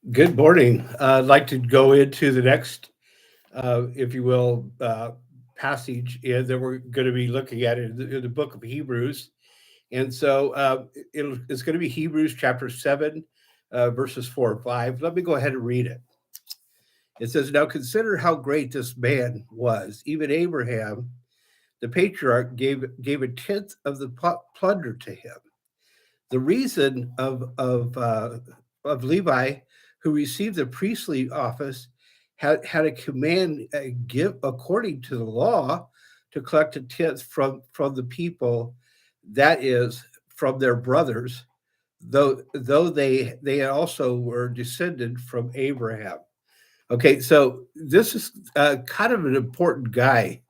Good morning. I'd like to go into the next, if you will, passage that we're going to be looking at in the book of Hebrews. And so it's going to be Hebrews chapter 7, verses 4 and 5. Let me go ahead and read it. It says, "Now consider how great this man was. Even Abraham, the patriarch, gave a tenth of the plunder to him. The reason of Levi, who received the priestly office, had a command give according to the law to collect a tenth from the people, that is, from their brothers, though they also were descended from Abraham." Okay, so this is kind of an important guy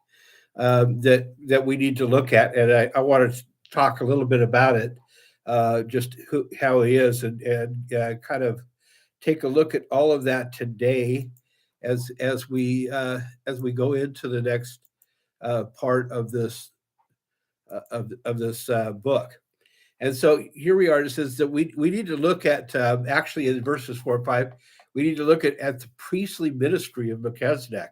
that we need to look at, and I want to talk a little bit about it, just how he is, and kind of take a look at all of that today as we go into the next part of this book. And so here we are. It says that we need to look at actually in verses 4 and 5. We need to look at the priestly ministry of Melchizedek.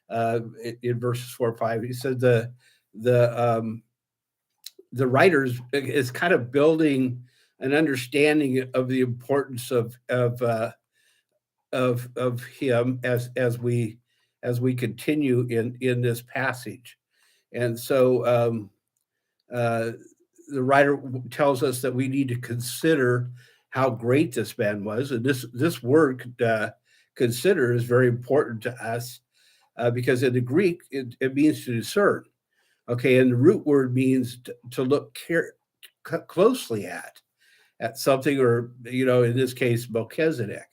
In verses 4 and 5, he said the the writers is kind of building an understanding of the importance of him as we continue in this passage. And so uh, the writer tells us that we need to consider how great this man was, and this word consider is very important to us, because in the Greek it means to discern. Okay, and the root word means to look closely at something, or in this case, Melchizedek.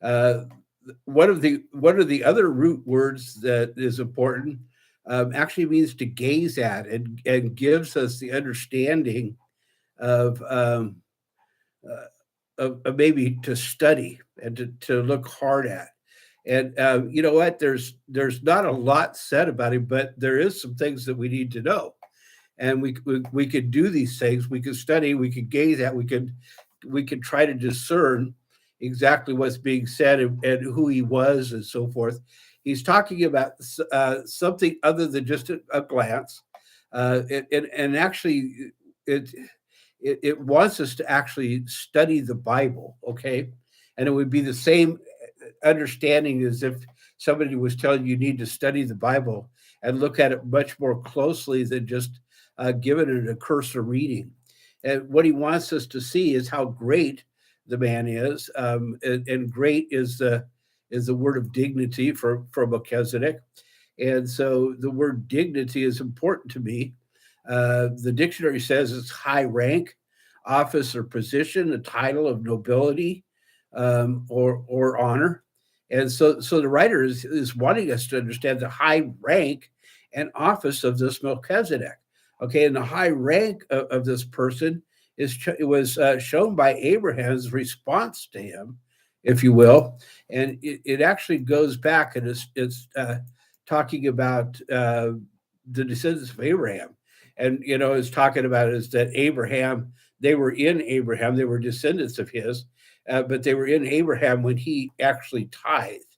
Uh, one of the other root words that is important actually means to gaze at, and gives us the understanding of, of maybe to study and to look hard at. And you know what? There's not a lot said about him, but there is some things that we need to know. And we could do these things. We could study. We could gaze at. We could try to discern exactly what's being said, and who he was, and so forth. He's talking about something other than just a glance, and actually, it, it wants us to actually study the Bible. Okay, and it would be the same understanding as if somebody was telling you need to study the Bible and look at it much more closely than just giving it a cursory reading. And what he wants us to see is how great the man is, and great is the word of dignity for Melchizedek. And so the word dignity is important to me. The dictionary says it's high rank, office or position, a title of nobility, or honor. And so the writer is wanting us to understand the high rank and office of this Melchizedek. Okay, and the high rank of this person it was shown by Abraham's response to him, if you will, and it actually goes back, and it's talking about the descendants of Abraham, and it's talking about is that Abraham, they were in Abraham, they were descendants of his, but they were in Abraham when he actually tithed.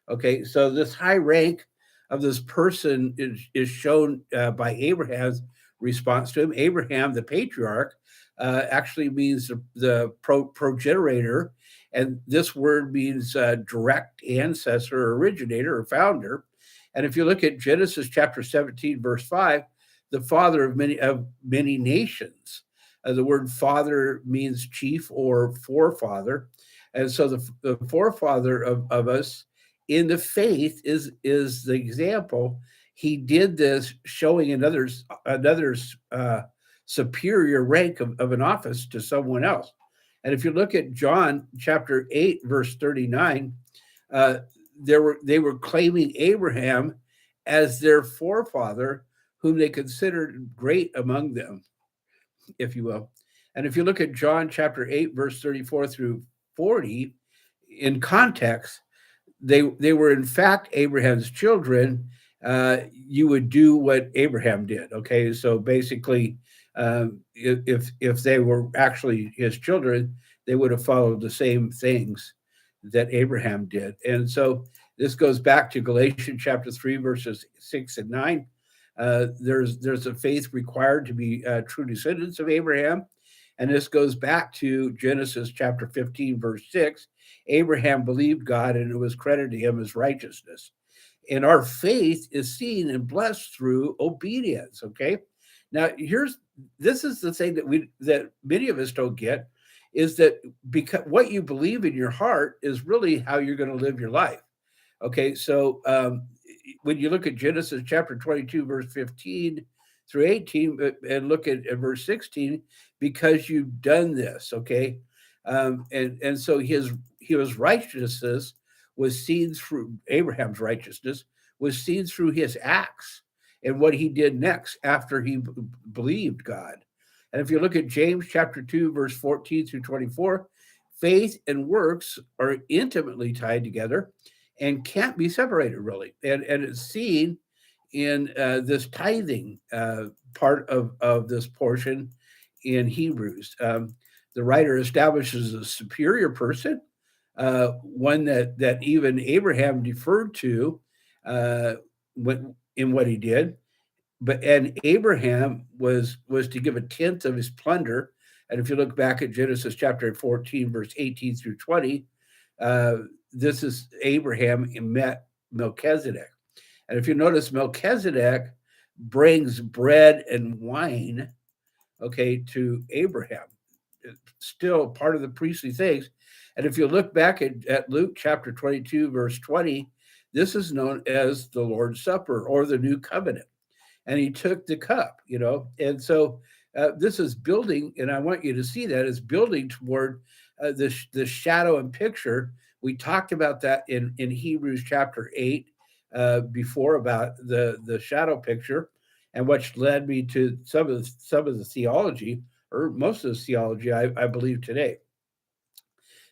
Okay, so this high rank of this person is shown by Abraham's response to him. Abraham, the patriarch, actually means the progenitor, and this word means direct ancestor, or originator, or founder. And if you look at Genesis chapter 17, verse 5, the father of many nations. The word father means chief or forefather. And so the forefather of us in the faith is the example. He did this showing another's superior rank of an office to someone else. And if you look at John chapter 8, verse 39, uh, they were claiming Abraham as their forefather, whom they considered great among them, if you will. And if you look at John chapter 8, verse 34 through 40, in context, they were in fact Abraham's children. You would do what Abraham did. Okay, so basically, if they were actually his children, they would have followed the same things that Abraham did. And so this goes back to Galatians chapter 3, verses 6 and 9. There's a faith required to be true descendants of Abraham. And this goes back to Genesis chapter 15, verse 6. Abraham believed God, and it was credited to him as righteousness. And our faith is seen and blessed through obedience. Okay. Now, this is the thing that many of us don't get, is that because what you believe in your heart is really how you're going to live your life. Okay, so when you look at Genesis chapter 22, verse 15 through 18, and look at verse 16, because you've done this, okay? And so his righteousness was seen through Abraham's righteousness, was seen through his acts and what he did next after he believed God. And if you look at James chapter 2, verse 14 through 24, faith and works are intimately tied together and can't be separated, really. And it's seen in this tithing part of this portion in Hebrews. The writer establishes a superior person, one that even Abraham deferred to in what he did. And Abraham was to give a tenth of his plunder. And if you look back at Genesis chapter 14, verse 18 through 20, this is Abraham met Melchizedek. And if you notice, Melchizedek brings bread and wine, okay, to Abraham. It's still part of the priestly things. And if you look back at Luke chapter 22, verse 20, this is known as the Lord's Supper or the New Covenant. And he took the cup, and so this is building, and I want you to see that as building toward the shadow and picture. We talked about that in Hebrews chapter 8 before, about the shadow picture, and which led me to some of the theology, or most of the theology I believe today.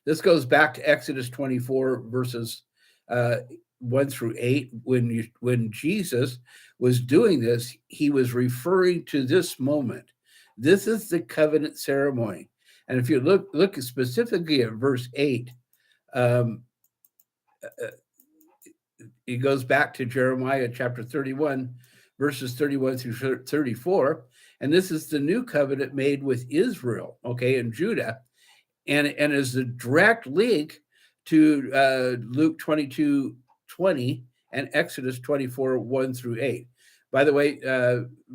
This goes back to Exodus 24, verses 1 through 8. When Jesus was doing this, he was referring to this moment. This is the covenant ceremony. And if you look specifically at verse 8, it goes back to Jeremiah chapter 31, verses 31 through 34. And this is the new covenant made with Israel, okay, and Judah. And is the direct link to Luke 22, 20 and Exodus 24, 1 through 8. By the way,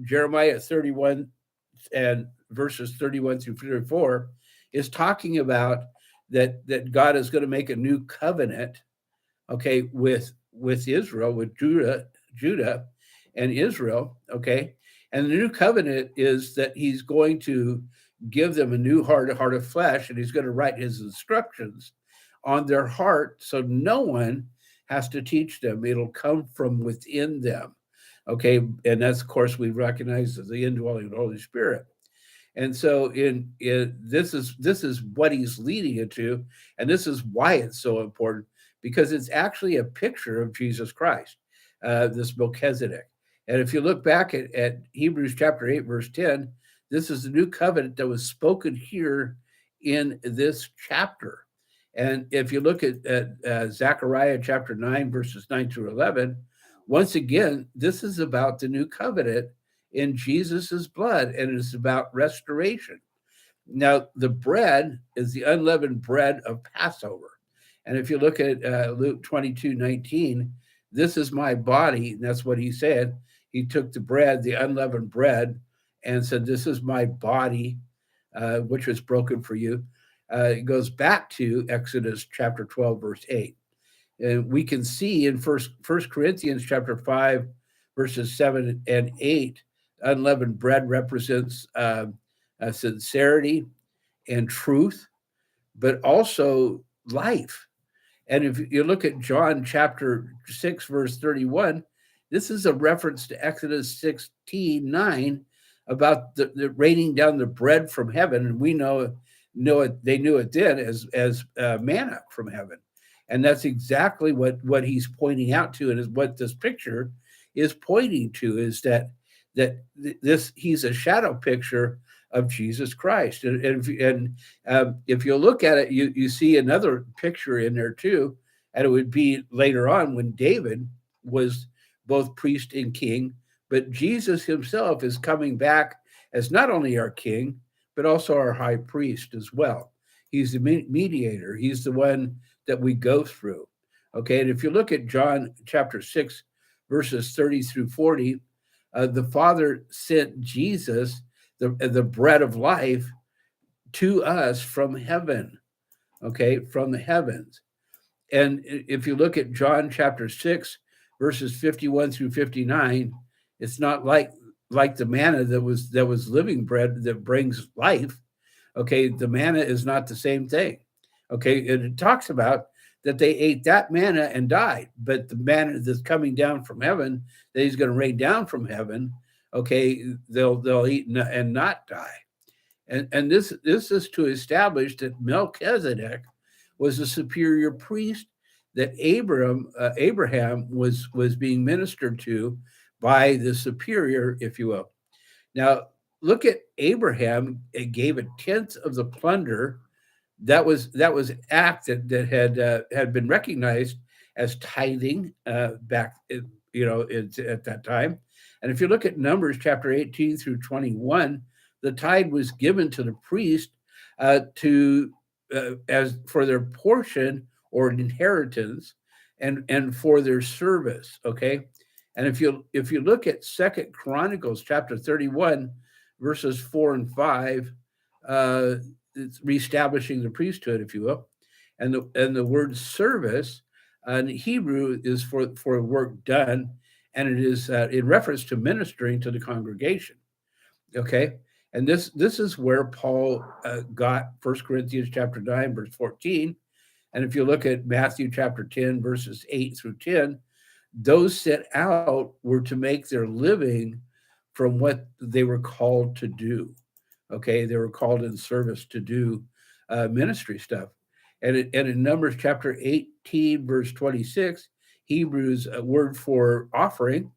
Jeremiah 31 and verses 31 through 34 is talking about that God is going to make a new covenant, okay, with Israel, with Judah and Israel, okay? And the new covenant is that he's going to give them a new heart, a heart of flesh, and he's going to write his instructions on their heart, so no one has to teach them. It'll come from within them, okay? And that's, of course, we recognize as the indwelling of the Holy Spirit. And so this is what he's leading into, and this is why it's so important, because it's actually a picture of Jesus Christ, this Melchizedek. And if you look back at Hebrews chapter 8, verse 10, this is the new covenant that was spoken here in this chapter. And if you look at Zechariah chapter 9, verses 9 through 11, once again, this is about the new covenant in Jesus's blood, and it's about restoration. Now, the bread is the unleavened bread of Passover. And if you look at Luke 22, 19, this is my body, and that's what he said. He took the bread, the unleavened bread, and said, this is my body, which was broken for you. It goes back to Exodus chapter 12, verse 8. And we can see in First Corinthians chapter 5, verses 7 and 8, unleavened bread represents sincerity and truth, but also life. And if you look at John chapter 6, verse 31, this is a reference to Exodus 16, 9, about the raining down the bread from heaven. And we know it, they knew it then as manna from heaven. And that's exactly what he's pointing out to, and is what this picture is pointing to, is that he's a shadow picture of Jesus Christ. If you look at it, you see another picture in there too, and it would be later on when David was both priest and king, but Jesus himself is coming back as not only our king, but also our high priest as well. He's the mediator. He's the one that we go through. Okay, and if you look at John chapter 6, verses 30 through 40, the Father sent Jesus, the bread of life, to us from heaven, okay, from the heavens. And if you look at John chapter 6, verses 51 through 59, it's not like the manna that was living bread that brings life. Okay, the manna is not the same thing. Okay, and it talks about that they ate that manna and died, but the manna that's coming down from heaven, that he's going to rain down from heaven, okay, they'll eat and not die. And this is to establish that Melchizedek was a superior priest, that Abraham was being ministered to by the superior, if you will. Now look at Abraham. It gave a tenth of the plunder. That was act that had been recognized as tithing back, at that time. And if you look at Numbers chapter 18 through 21, the tithe was given to the priest to as for their portion or inheritance, and for their service. Okay, and if you look at Second Chronicles chapter 31, verses 4 and 5, it's reestablishing the priesthood, if you will, and the word service in Hebrew is for work done, and it is in reference to ministering to the congregation. Okay, and this is where Paul got 1 Corinthians chapter 9, verse 14. And if you look at Matthew chapter 10, verses 8 through 10, those sent out were to make their living from what they were called to do. Okay, they were called in service to do ministry stuff. And in Numbers chapter 18, verse 26, Hebrews word for offering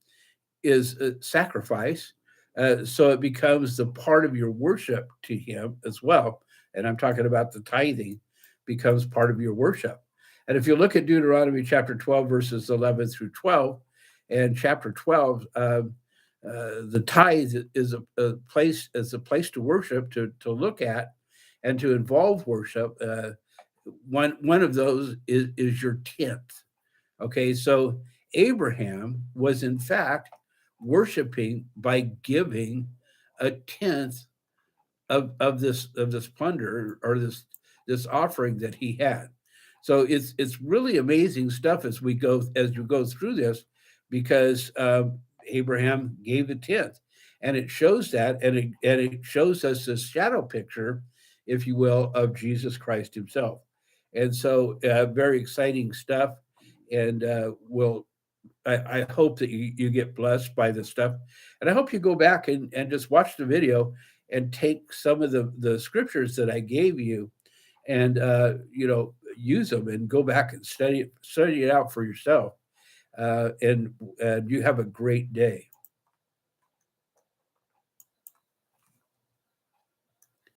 is sacrifice. So it becomes the part of your worship to him as well. And I'm talking about the tithing becomes part of your worship. And if you look at Deuteronomy chapter 12, verses 11 through 12, and chapter 12, the tithe is a place to worship, to look at, and to involve worship. One of those is your tenth. Okay, so Abraham was in fact worshiping by giving a tenth of this plunder, or this offering that he had. So it's really amazing stuff as you go through this, because Abraham gave a tenth, and it shows that, and it shows us this shadow picture, if you will, of Jesus Christ himself. And so very exciting stuff, and I hope that you get blessed by this stuff. And I hope you go back and just watch the video and take some of the scriptures that I gave you, and use them, and go back and study it out for yourself. And you have a great day.